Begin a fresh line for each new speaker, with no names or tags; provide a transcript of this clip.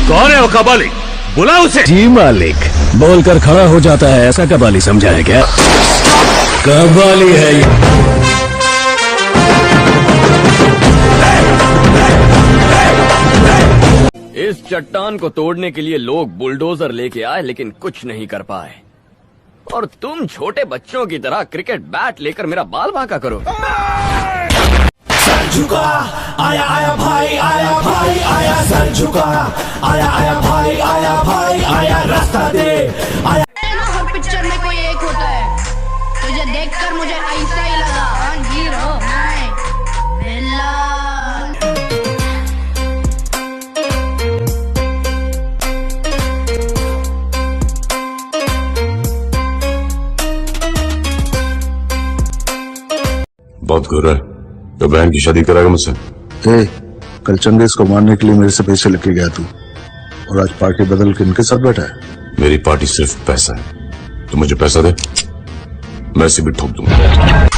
कौन है वो कबाली? बुला उसे।
जी मालिक, बोलकर खड़ा हो जाता है, ऐसा कबाली समझा है क्या? कबाली है ये।
इस चट्टान को तोड़ने के लिए लोग बुलडोजर लेके आए लेकिन कुछ नहीं कर पाए, और तुम छोटे बच्चों की तरह क्रिकेट बैट लेकर मेरा बाल बांका करो।
सर झुका, आया आया भाई, आया भाई, आया सर झुका, आया आया भाई, आया भाई, आया रास्ता दे, आया।
हर पिक्चर में कोई एक होता है, तुझे देखकर मुझे ऐसा ही लगा, हीरो नहीं विलन।
बहुत घूर है। तो बहन की शादी कराएगा मुझसे?
कल चंगेज को मारने के लिए मेरे से पैसे लेके गया तू, और आज पार्टी बदल के इनके साथ बैठा है।
मेरी पार्टी सिर्फ पैसा है। तू मुझे पैसा दे, मैं इसे भी ठोक दूंगा।